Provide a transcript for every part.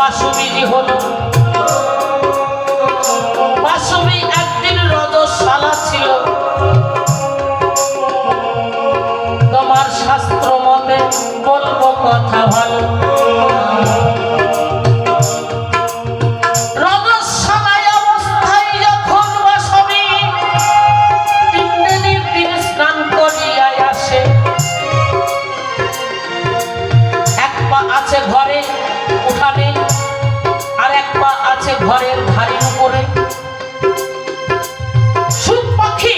বাসুবীজি হলো। বাসুবী একদিন রজস্বালা ছিল। তোমার শাস্ত্র মতে বলবো কথা ভালো। রজস্বালায় অবস্থায় যখন বাসুবী তিন দিনের দিন স্নান করিয়া আসে, এক পা আছে ঘরে উঠানে, আর এক পা আছে ঘরের ধারের উপরে। সুখ পাখি,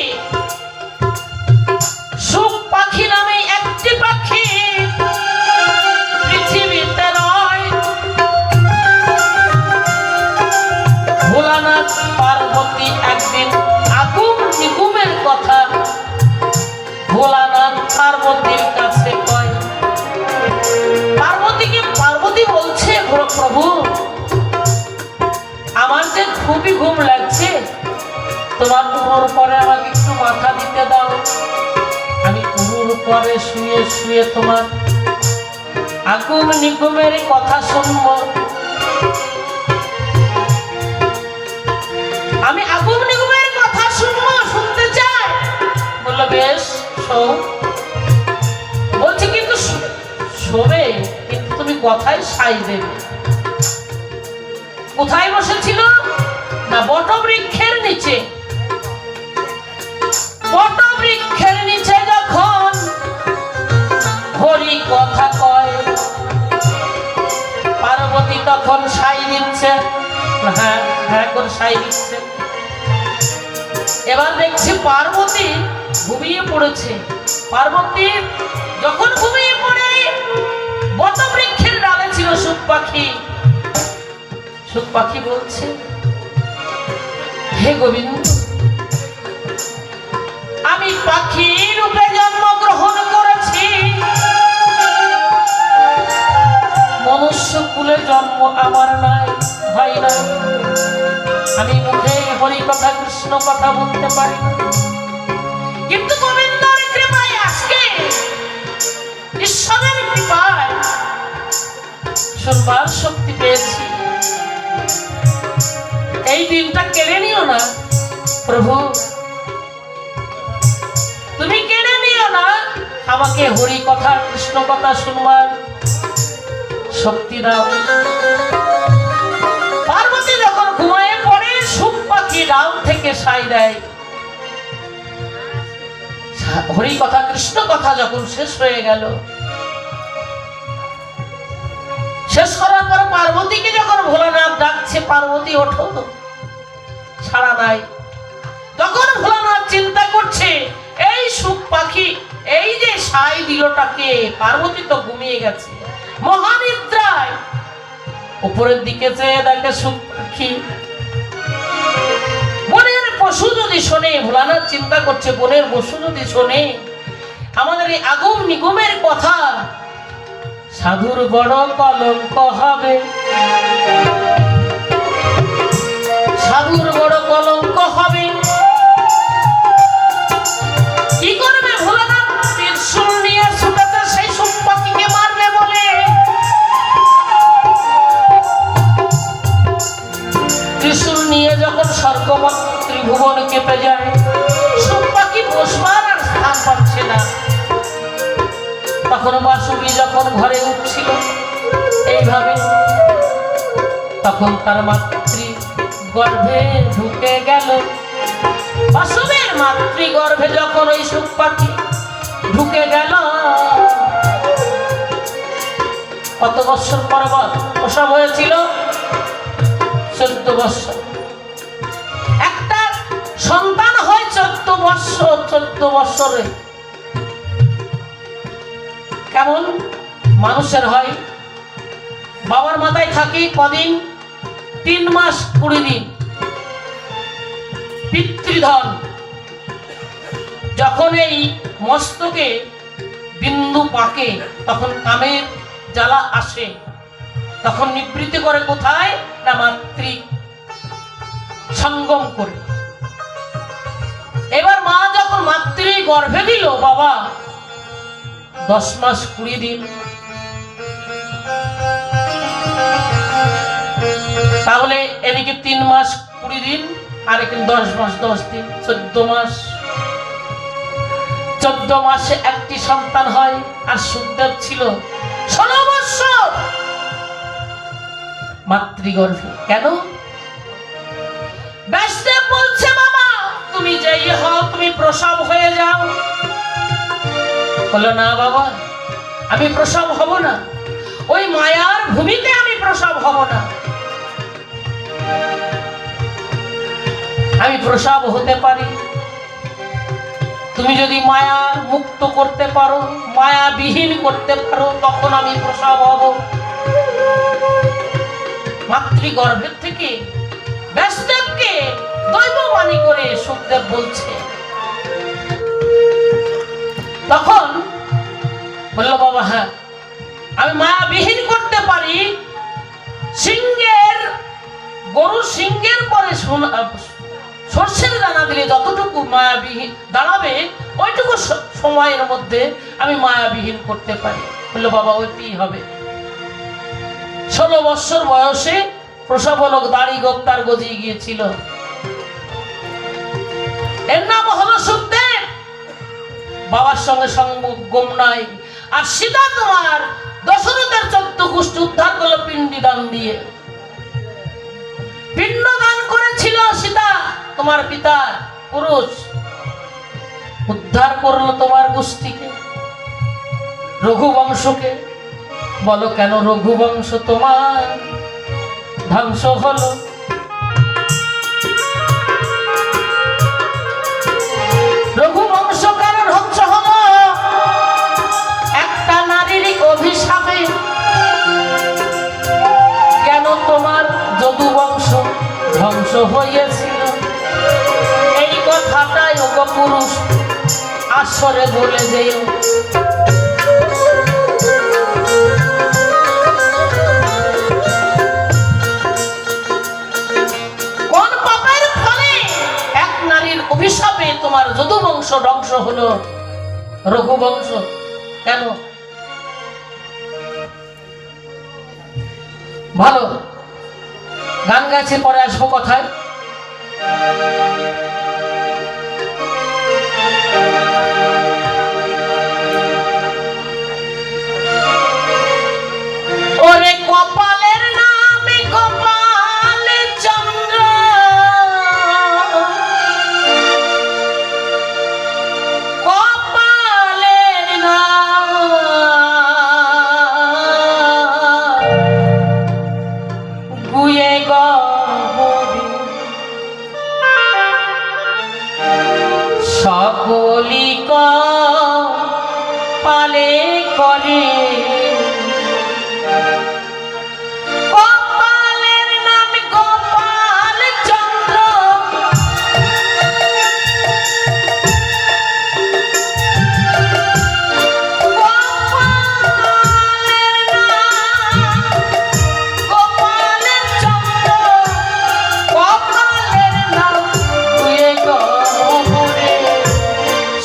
সুখ পাখি নামে একটি পাখি পৃথিবীতে নয়। ভোলানাথ পার্বতী একদিন আগুন নিগুমের কথা ভোলানাথ পার্বতীর কাছে কয়। পার্বতীকে পার্বতী বলছে, প্রভু আমার যে খুবই ঘুম লাগছে, তোমার উড়োর পরে আমাকে একটু মাথা দিতে দাও। আমি উড়োর পরে শুয়ে শুয়ে তোমার আগুন নিগুমের কথা শুনবো। আমি আগুন নিগুমের কথা শুনবো, শুনতে চাই। বললো বেশ শো। বলছি কিন্তু শোবে, কিন্তু তুমি কথাই সাই দেবে। কোথায় বসেছিল না বটবৃক্ষের নিচে। বটবৃক্ষের নিচে যখন হরি কথা কয়, পার্বতী তখন সাই দিচ্ছে। হ্যাঁ হ্যাঁ করে সাই দিচ্ছে। এবার দেখছি পার্বতী ঘুমিয়ে পড়েছে। পার্বতী যখন ঘুমিয়ে পড়ে, বটবৃক্ষের ডালে ছিল সুখ পাখি। সুখ পাখি বলছে, হে গোবিন্দ, আমি পাখি রূপে জন্মগ্রহণ করেছি, মনুষ্য কুলে জন্ম আমার নাই, হয় না। আমি মুখে হরি কথা কৃষ্ণ কথা বলতে পারি না, কিন্তু গোবিন্দের কৃপায় আজকে ঈশ্বরের কৃপায় শুনবার শক্তি পেয়েছি। এই দিনটা কেড়ে নিও না প্রভু, তুমি কেড়ে নিও না। আমাকে হরি কথা কৃষ্ণ কথা শুনবার শক্তি দাও। পার্বতী যখন ঘুমায়ে পড়ে, সুখ পাখি ডাল থেকে সাই দেয়। হরি কথা কৃষ্ণ কথা যখন শেষ হয়ে গেল, শেষ করার পর পার্বতীকে যখন ভোলানাথ ডাকছে, পার্বতী ওঠো, ছাড়া নাই। তখন ভোলানাথ চিন্তা করছে, এই সুখ পাখি এই যে সাই দিলটাকে, পার্বতী তো ঘুমিয়ে গেছে মহানিদ্রায়। উপরের দিকে চেয়ে দেখে সুখ পাখি। বনের পশু যদি শোনে, ভোলানাথ চিন্তা করছে বনের পশু যদি শোনে আমাদের এই আগুন নিগুমের কথা, সাধুর বড় কলঙ্ক হবে, সাধুর বড় কলঙ্ক হবে। কি করবে ভোলানাথ? ত্রিশূল নিয়ে ছুটাতে সেই সুখ পাখিকে মারবে বলে ত্রিশূল নিয়ে যখন স্বর্গমত ত্রিভুবন কেঁপে যায়, সুখ পাখি বসবার আর স্থান পাচ্ছে না। তখন বাসুবী যখন ঘরে উঠছিল এইভাবে, তখন তার মাতৃ গর্ভে ঢুকে গেল। বাসুবীর মাতৃ গর্ভে যখন ওই সুখ পাখি ঢুকে গেল, কত বছর পর প্রসব হয়েছিল? 14 বছর। একটা সন্তান হয় 14 বছর। 14 বছরে কেমন মানুষের হয়? বাবার মাথায় থাকি কদিন? 3 মাস 20 দিন পিতৃধন। যখন এই মস্তকে বিন্দু পাকে, তখন কামের জ্বালা আসে, তখন নিবৃত্তি করে কোথায় না মাতৃ সঙ্গম করে। এবার মা যখন মাতৃ গর্ভে দিল বাবা 10 মাস 20 দিন, তাহলে এদিকে 3 মাস 20 দিন আর এখানে 10 মাস 10 দিন 14 মাস। 14 মাসে একটি সন্তান হয়। আর সুখদেব ছিল 16 বছর মাতৃগর্ভে। কেন? ব্যাসদেব বলছে মামা তুমি যেই হও, তুমি প্রসব হয়ে যাও। বলো না বাবা, আমি প্রসব হব না, ওই মায়ার ভূমিতে আমি প্রসব হব না। আমি প্রসব হতে পারি, তুমি যদি মায়া মুক্ত করতে পারো, মায়া বিহীন করতে পারো, তখন আমি প্রসব হব। মাতৃগর্ভের থেকে ব্যাসদেবকে দৈববাণী করে সুখদেব বলছে। তখন বলল বাবা হ্যাঁ আমি মায়া বিহীন করতে পারি। সিংহের গরু সিংহের পরে সর্ষের দানা দিলে যতটুকু মায়াবিহীন দাঁড়াবে ওইটুকু সময়ের মধ্যে আমি মায়াবিহীন করতে পারি। বললো বাবা ওইটাই হবে। 16 বছর বয়সে প্রসব হলো, দাড়ি গোপ তার গজিয়ে গিয়েছিল। এর নাম হলো সুখদেব। বাবার সঙ্গে সঙ্গম নাই। আর সীতা তোমার দশরথের 14 গোষ্ঠী উদ্ধার করলো পিণ্ডি দান দিয়ে। পিণ্ড দান করেছিল সীতা, তোমার পিতা পুরুষ উদ্ধার করলো তোমার গোষ্ঠীকে, রঘুবংশকে। বলো কেন রঘুবংশ তোমার ধ্বংস হলো? রঘুবংশ কেন ধ্বংস হলো? একটা নারীর অভিশাপে। কেন তোমার যদুবংশ ধ্বংস হয়েছিল? এই কথাটাই ওগো পুরুষ আসরে বলে যেও। কোন পাপের ফলে এক নারীর অভিশাপে তোমার যদুবংশ ধ্বংস হলো? রঘুবংশ কেন? ভালো গান গাইছে, পরে আসবো কথায়। ওরে কপালের নামে গোপাল চন্দ্র, কপালের নাম গুয়ে গহরি সকলি কপালে করে। কপালের নাম গোপাল চন্দ্র, কপালের নাম গোপাল চন্দ্র, কপালের নাম গুয়ে গহরে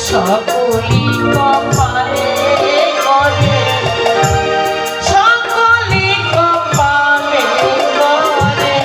সকলি কপালে করে। সকলি কপালে করে।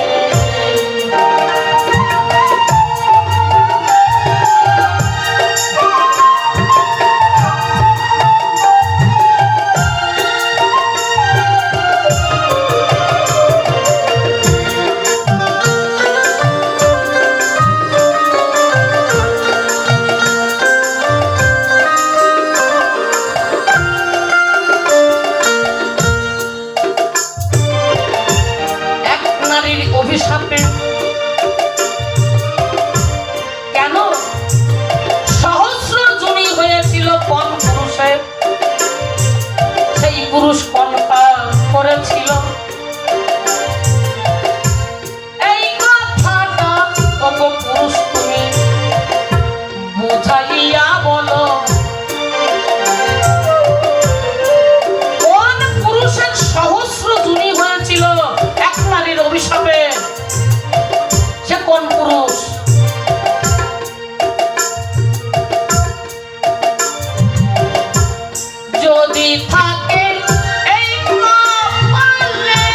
এক নারীর অভিশাপে কেন সহস্র জনি হয়েছিল কোন পুরুষের? সেই পুরুষ কোনটা করেছিল? এই কথাটা ওগো পুরুষ তুমি বুঝাইয়া বলো। কোন পুরুষের সহস্র জনি হয়েছিল এক নারীর অভিশাপে? সে কোন পুরুষ? যদি থাকে এই কপালে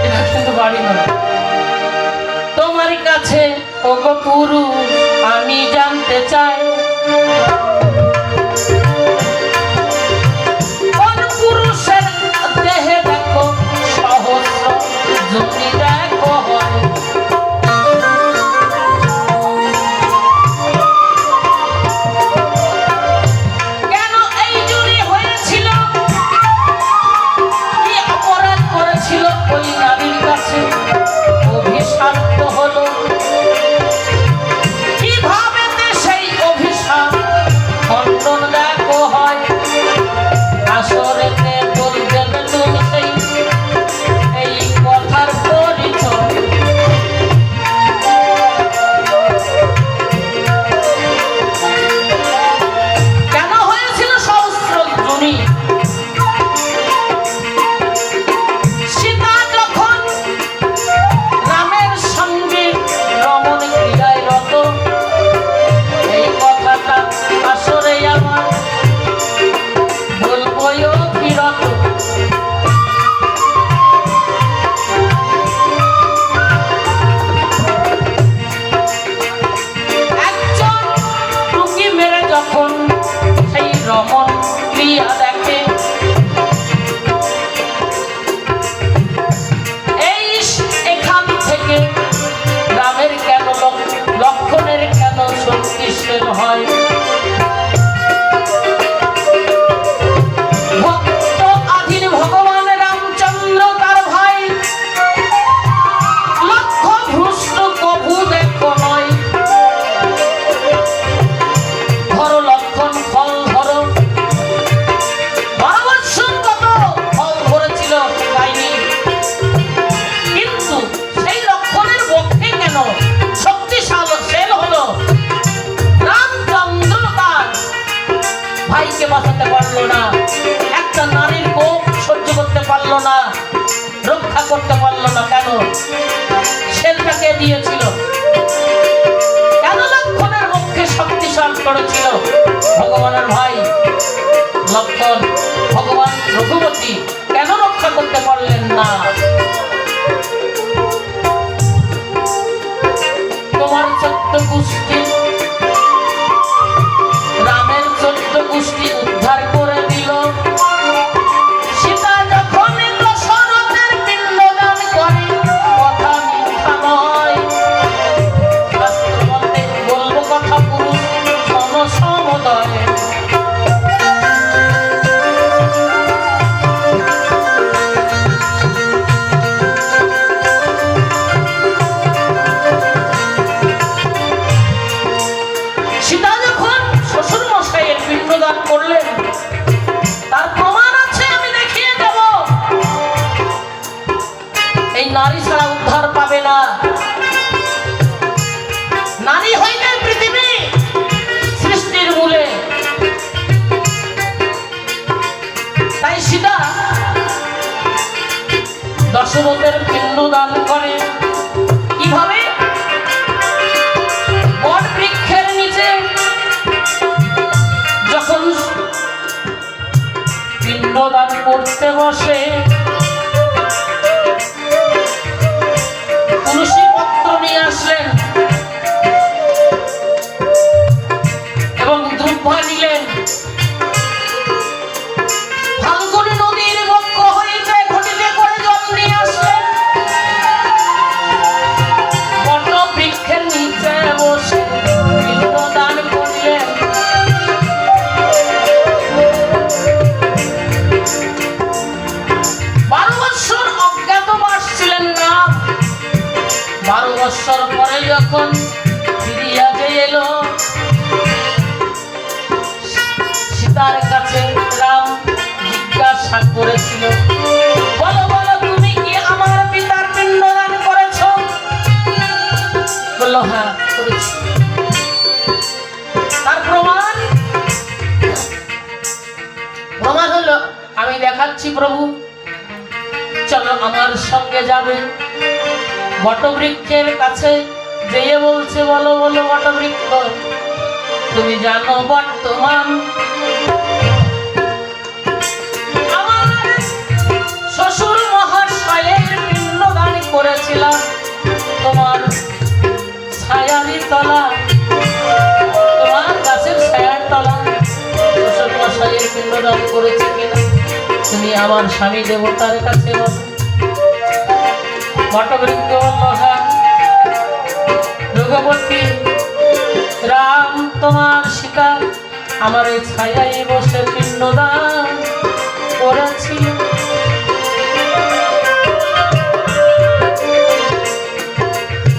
এটা কিন্তু বাড়ি নয়। তোমার কাছে ওগো পুরুষ আমি জানতে চাই, কোন পুরুষের দেহে দেখো সহস্র যোনি দেখো হয়। কেন এই যোনি হয়েছিল, কি অপরাধ করেছিল ওই নারীর কাছে অভিশাপ্ত হলো, কিভাবে সেই অভিশাপ খণ্ডন দেখো হয়। আসরেতে বলতে তুমি সেই এই কথার পরিচয়। কেন হয়েছিল সহস্র যোনি? সীতা যখন রামের সঙ্গে রমণ ক্রীড়ায় রত, এই কথাটা আসরে আমার বলবই অবিরত। একজন টুকি মেরে যখন সেই রমণ ক্রিয়া দেখে, এখান থেকে রামের কেন লক্ষণের কেন শক্তিশীল হয়। ভক্ত আধীন ভগবান রামচন্দ্র তার ভাই, লক্ষ্য ভ্রষ্ট কভু দেখো নয়। ধরো লক্ষণ ফল ধরো, 12 বৎসর কত ফল ধরেছিল পাইনি, কিন্তু সেই লক্ষণের পক্ষে কেন শক্তিশালী হলো? রামচন্দ্র তার ভাইকে বাঁচাতে পারলো না, একটা নারীর কোপ সহ্য করতে পারলো না, রক্ষা করতে পারলো না। কেন? সেটাকে দিয়েছিল। কেন লক্ষণের পক্ষে শক্তিশালী করেছিল? ভগবানের ভাই লক্ষণ, ভগবান রঘুপতি কেন রক্ষা করতে পারলেন না? তোমার 14 গোষ্ঠী, রামের 14 গোষ্ঠী উদ্ধার করে দিল। সীতা যখন দশরথের পিণ্ডদান করে, কথা মিথ্যা নয়। শাস্ত্র মতে বলবো কথা পুরুষ সমসমদয়। সীতা যখন শ্বশুর মশাইয়ের পিণ্ডদান করলেন, তার প্রমাণ আছে, আমি দেখিয়ে দেব। এই নারী ছাড়া উদ্ধার পাবে না। নারী হইলে পৃথিবী সৃষ্টির মূলে। তাই সীতা দশরথের পিণ্ডদান করে। কিভাবে? বট বৃক্ষের নিচে যখন পিণ্ডদান করতে বসে, তুলসী পত্র নিয়ে আসলেন এবং দ্রব্যা নিলেন। ফাল্গুনী নদীর বক্ষ হইতে ঘটিতে করে জল নিয়ে আসলেন। বট বৃক্ষের নিচে বসে পিণ্ডদান করলেন। 12 বৎসর অজ্ঞাতবাস ছিলেন না। 12 বৎসর পরে যখন ফিরিয়া যে এলো, সীতার কাছে রাম জিজ্ঞাসা করেছিল, বলো বলো তুমি কি আমার পিতার পিণ্ডদান করেছ? বলল হ্যাঁ করেছি। তার প্রমাণ হলো আমি দেখাচ্ছি প্রভু, চলো আমার সঙ্গে যাবে। বটবৃক্ষের কাছে যেয়ে বলছে, বলো বলো বটবৃক্ষ, তুমি জানো বর্তমান আমার শ্বশুর মহাশয়ের পিণ্ডদান তলা, তোমার গাছের ছায়ার তলা শ্বশুর মশাইয়ের পিণ্ডদান করেছে কিনা তুমি আমার স্বামী দেবতার কাছে বলো। বটবৃক্ষ মহা রঘুপতি রাম তোমার সীতা আমার এই ছায়ায় বসে পিণ্ডদান করেছিল।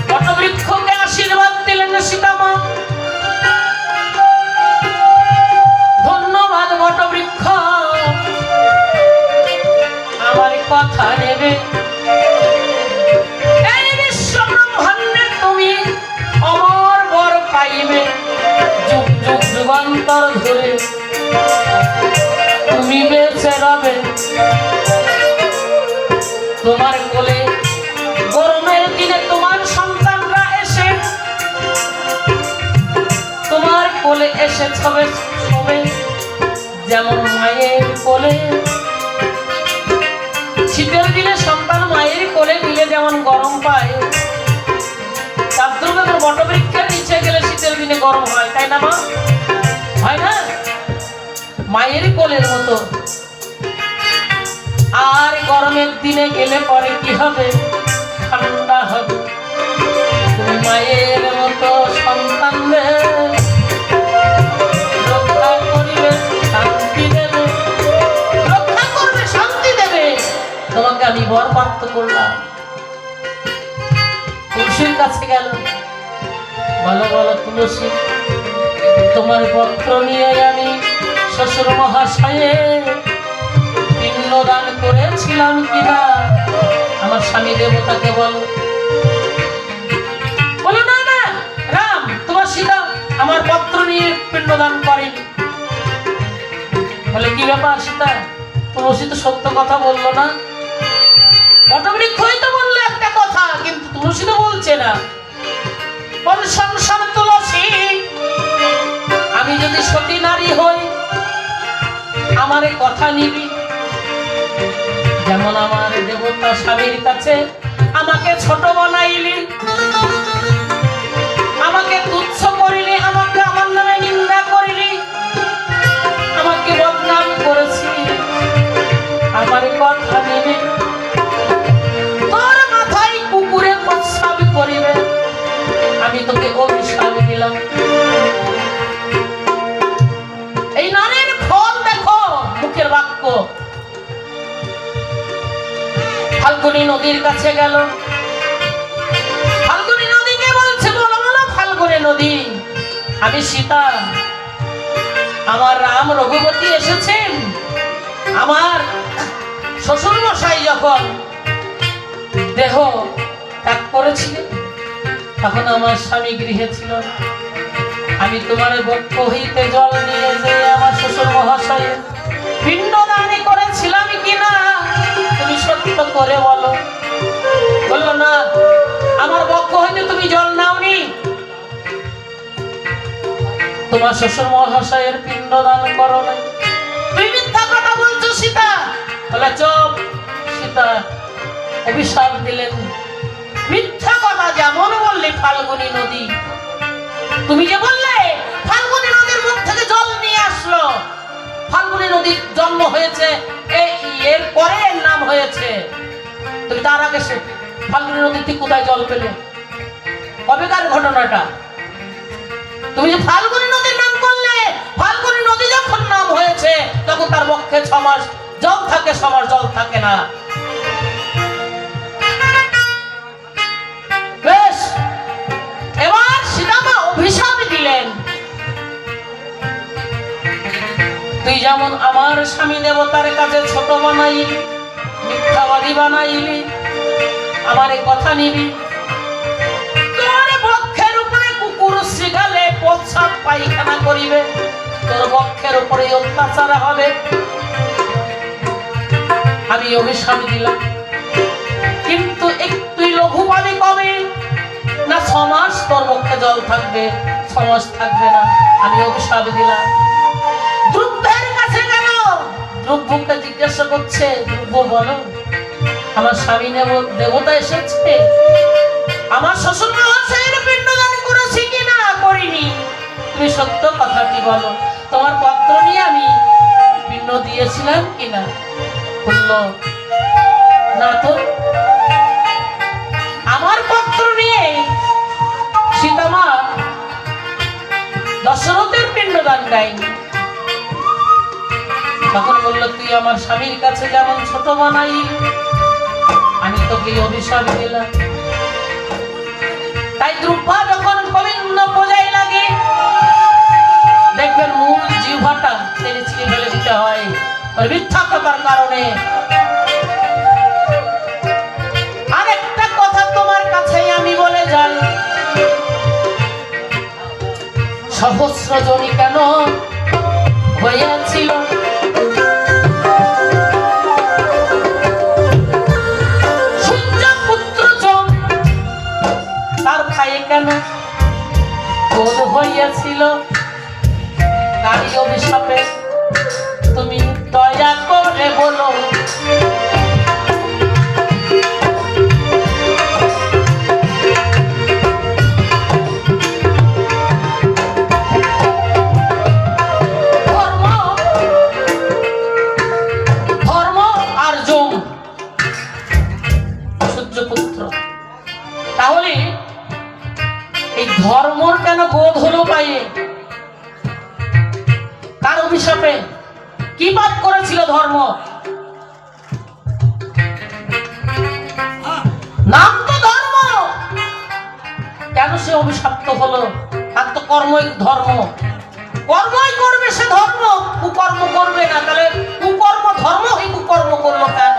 বটবৃক্ষকে আশীর্বাদ দিলেন সীতামা। ধন্যবাদ বটবৃক্ষ, আমার কথা নেবে। এই বিশ্ব ব্রহ্মাণ্ডে তুমি অমর বর পাইবে, যুগ যুগ যুগান্তর ধরে তুমি বেঁচে রবে। তোমার কোলে গরমের দিনে তোমার সন্তানরা এসে তোমার কোলে এসে ছবে যেমন মায়ের কোলে। শীতের দিনে সন্তান মায়ের কোলে নিলে যেমন গরম পায়, চাঁদুর্গের বটবৃক্ষের নিচে গেলে শীতের দিনে গরম হয়, তাই না মা? হয় না? মায়ের কোলের মতো। আর গরমের দিনে গেলে পরে কি হবে? ঠান্ডা হবে। তুমি মায়ের মতো সন্তানদের রক্ষা করিবে, শান্তি দেবে, রক্ষা করবে, শান্তি দেবে। তোমাকে আমি বরপ্রাপ্ত করলাম। তুলসীর কাছে গেল, বলো বলো তুলসী, তোমার পত্র নিয়ে আমি শ্বশুর মহাশয়ে পিণ্ডদান করেছিলাম কিনা আমার স্বামী দেবতাকে বলো। বলো না না রাম, তোমার সীতা আমার পত্র নিয়ে পিণ্ডদান করেনি। বলে কি ব্যাপার সীতা, তুলসী তো সত্য কথা বললো না? বটবৃক্ষই তো বললো একটা কথা, কিন্তু তুলসী তো বলছে না। বল সংসার তুলসী, আমি যদি সতী নারী হই আমার কথা নিবি। যেমন আমার দেবতা স্বামীর কাছে আমাকে ছোট বানাইলি, আমাকে তুচ্ছ করিলি, আমাকে আমার নামে নিন্দা করিলি, আমাকে বদনাম করেছি, আমার কথা নিবি। তোর মাথায় কুকুরে প্রস্রাব করিবে, আমি তোকে অভিশাপ দিলাম। এই নারীর ফল দেখো, মুখের বাক্য। ফাল্গুনী নদীর কাছে গেল, ফাল্গুনী নদীকে বলছে বলো বলো ফাল্গুনী নদী, আমি সীতা, আমার রাম রঘুপতি এসেছেন। আমার শ্বশুর মশাই যখন দেহ ত্যাগ করেছিলেন তখন আমার স্বামী গৃহে ছিল। আমি তোমার বক্ষ হইতে জল নিয়ে যে আমার শ্বশুর মহাশয় পিণ্ডদানে করেছিলাম কিনা তুমি সত্য করে বলো। বললো না, আমার বক্ষ হইতে তুমি জল নাওনি, তোমার শ্বশুর মহাশয়ের পিণ্ডদান করো না, তুমি মিথ্যা কথা বলছো সীতা। বলে চুপ। সীতা অভিশাপ দিলেন, মিথ্যা কথা যেমন বললে ফাল্গুনী নদী, তুমি যে বললে ফাল্গুনী নদীর মুখ থেকে জল নিয়ে আসলো, ফাল্গুনী নদীর জন্ম হয়েছে এর পরে এর নাম হয়েছে, তুমি তার আগে ফাল্গুনী নদীতে কোথায় জল পেলে? কবেকার ঘটনাটা? তুমি যে ফাল্গুনী নদীর নাম করলে, ফাল্গুনী নদী যখন নাম হয়েছে তখন তার পক্ষে 6 মাস জল থাকে, 6 মাস জল থাকে না। বেশ, এবার সীতামা অভিশাপ দিলেন, তুই যেমন আমার স্বামী দেবতার কাছে ছোট বানাইলি, মিথ্যাবাদী বানাইলি, আমার এই কথা নিবি। তোর বক্ষের উপরে কুকুর শৃগালে প্রস্রাব পায়খানা করিবে, তোর বক্ষের উপরে অত্যাচার হবে। আমি অভিশাপ দিলাম, কিন্তু একটুই লঘু পাবি কবে না? 6 মাস তোর বক্ষে জল থাকবে, 6 মাস থাকবে না। আমি অভিশাপ দিলাম। দ্রব্যের কাছে গেল, দ্রব্যকে জিজ্ঞাসা করছে, দ্রব্য বলো আমার স্বামী দেবতা এসেছে, আমার শ্বশুর মহাশয়ের পিণ্ডদান করেছে কি তুমি সত্য কথাটি বলো, তোমার পত্র নিয়ে আমি পিণ্ড দিয়েছিলাম কিনা? বলল না তো, আমার পত্র নিয়ে সীতামা দশরথের পিণ্ডদান দেয়নি। তখন বলল তুই আমার স্বামীর কাছে যেমন ছোট বানাই, আমি তোকে অভিশাপ দিলাম। তাই দ্রুপা যখন গোবিন্দ পূজায় লাগে, দেখবেন মূল জিহ্বাটা ছেড়ে ছিঁড়ে ফেলে দিতে হয় ওর মিথ্যা কথার কারণে। আরেকটা কথা তোমার কাছে আমি বলে যাই, সহস্র জনি কেন হইয়াছিল, সূর্যপুত্র জন তার খায়ে কেন বোধ হইয়াছিল, নারী অভিশাপে তুমি দয়া করে বলো। ধর্ম আর যম সূর্যপুত্র, তাহলে এই ধর্মর কেন বোধ হলো পায়ে? কার অভিশাপে? কি পাপ করেছিল ধর্ম? নাম তো ধর্ম, কেন সে অভিশপ্ত হলো? তার তো কর্মই ধর্ম, কর্মই করবে সে ধর্ম, কুকর্ম করবে না। তাহলে কুকর্ম ধর্ম, এই কুকর্ম করলো কেন?